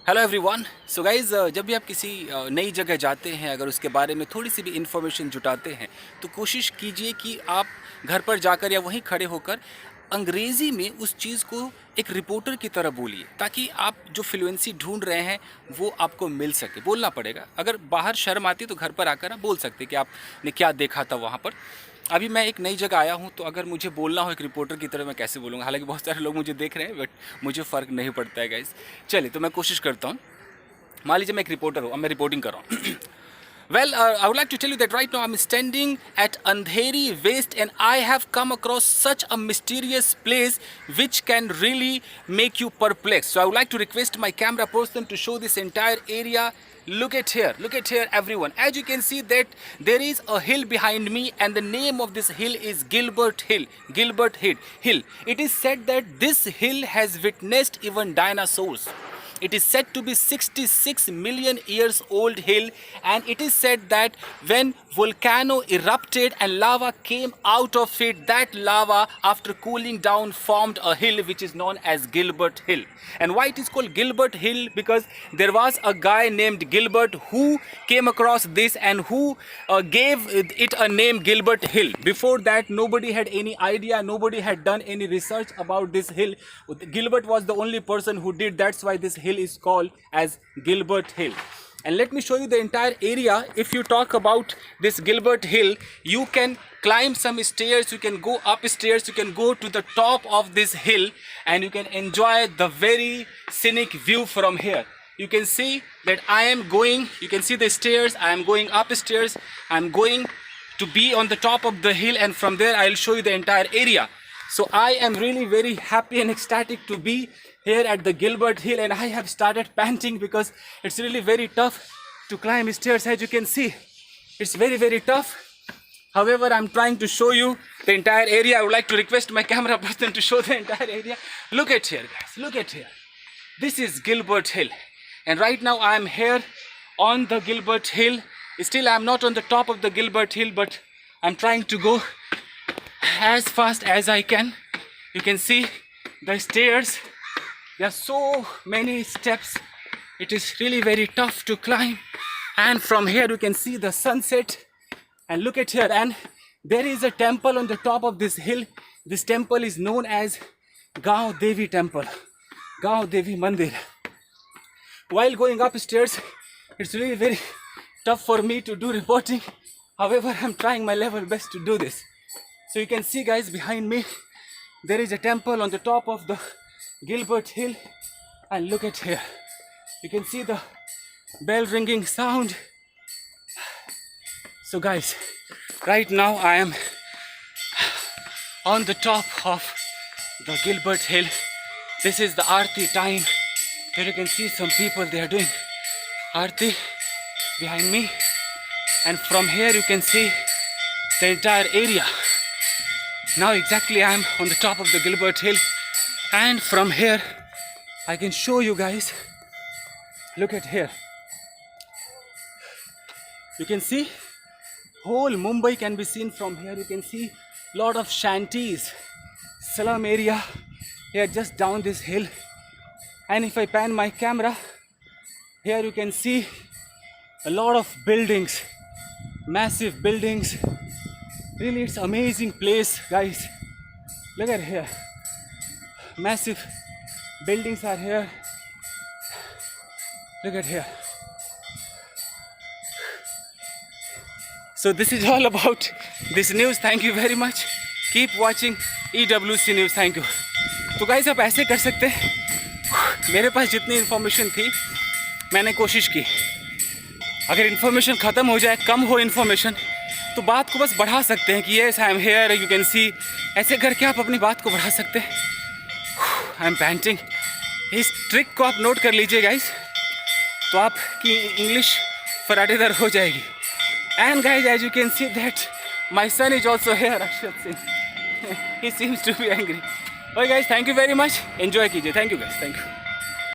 Hello everyone. So guys, जब भी आप किसी नई जगह जाते हैं, अगर उसके बारे में थोड़ी सी भी इन्फॉर्मेशन जुटाते हैं तो कोशिश कीजिए कि आप घर पर जाकर या वहीं खड़े होकर अंग्रेज़ी में उस चीज़ को एक रिपोर्टर की तरह बोलिए, ताकि आप जो फ्लुएंसी ढूंढ रहे हैं वो आपको मिल सके। बोलना पड़ेगा। अगर बाहर शर्म आती तो घर पर आकर आप बोल सकते कि आपने क्या देखा था वहाँ पर। अभी मैं एक नई जगह आया हूँ, तो अगर मुझे बोलना हो एक रिपोर्टर की तरह, मैं कैसे बोलूँगा? हालांकि बहुत सारे लोग मुझे देख रहे हैं, बट मुझे फ़र्क नहीं पड़ता है गाइस। चलिए, तो मैं कोशिश करता हूँ। मान लीजिए मैं एक रिपोर्टर हूँ, अब मैं रिपोर्टिंग कर रहा हूँ। Well, I would like to tell you that right now I'm standing at Andheri Waste and I have come across such a mysterious place which can really make you perplexed. So I would like to request my camera person to show this entire area. Look at here everyone. As you can see that there is a hill behind me and the name of this hill is Gilbert Hill. Hill. It is said that this hill has witnessed even dinosaurs. It is said to be 66 million years old hill, and it is said that when volcano erupted and lava came out of it, that lava after cooling down formed a hill which is known as Gilbert Hill. And why it is called Gilbert Hill? Because there was a guy named Gilbert who came across this and who gave it a name Gilbert Hill. Before that, nobody had any idea, nobody had done any research about this hill. Gilbert was the only person who did. That's why this hill is called as Gilbert Hill. And let me show you the entire area. If you talk about this Gilbert Hill, you can climb some stairs, you can go upstairs, you can go to the top of this hill and you can enjoy the very scenic view from here. You can see that I am going, you can see the stairs, I am going upstairs, I am going to be on the top of the hill, and from there I will show you the entire area. So I am really very happy and ecstatic to be here at the Gilbert Hill, and I have started panting because it's really very tough to climb stairs. As you can see, it's very tough. However, I'm trying to show you the entire area. I would like to request my camera person to show the entire area. Look at here, guys. Look at here. This is Gilbert Hill, and right now I am here on the Gilbert Hill. Still, I'm not on the top of the Gilbert Hill, but I'm trying to go as fast as I can. You can see the stairs. There are so many steps. It is really very tough to climb. And from here you can see the sunset. And look at here. And there is a temple on the top of this hill. This temple is known as Gaon Devi Temple. Gaon Devi Mandir. While going upstairs, it's really very tough for me to do reporting. However, I'm trying my level best to do this. So you can see, guys, behind me, there is a temple on the top of the Gilbert Hill, and look at here. You can see the bell ringing sound. So guys, right now I am on the top of the Gilbert Hill. This is the Aarti time. Here you can see some people, they are doing Aarti behind me, and from here you can see the entire area. Now exactly I am on the top of the Gilbert Hill, and from here I can show you guys. Look at here. You can see whole Mumbai can be seen from here. You can see lot of shanties, slum area here just down this hill. And if I pan my camera, here you can see a lot of buildings, massive buildings. Really, it's amazing place, guys. Look at here. Massive buildings are here. Look at here. So this is all about this news. Thank you very much. Keep watching EWC News. Thank you. तो guys, आप ऐसे कर सकते हैं, मेरे पास जितनी information थी मैंने कोशिश की। अगर इन्फॉर्मेशन ख़त्म हो जाए, कम हो इन्फॉर्मेशन, तो बात को बस बढ़ा सकते हैं कि yes I am here, you can सी। ऐसे करके आप अपनी बात को बढ़ा सकते हैं। I am painting. इस ट्रिक को आप नोट कर लीजिए गाइस, तो आपकी इंग्लिश फराटेदार हो जाएगी। And guys, as you can see that my son is also here, Akshat Singh. He seems to be angry. Okay guys, thank you very much. Enjoy कीजिए। Thank you guys, thank you.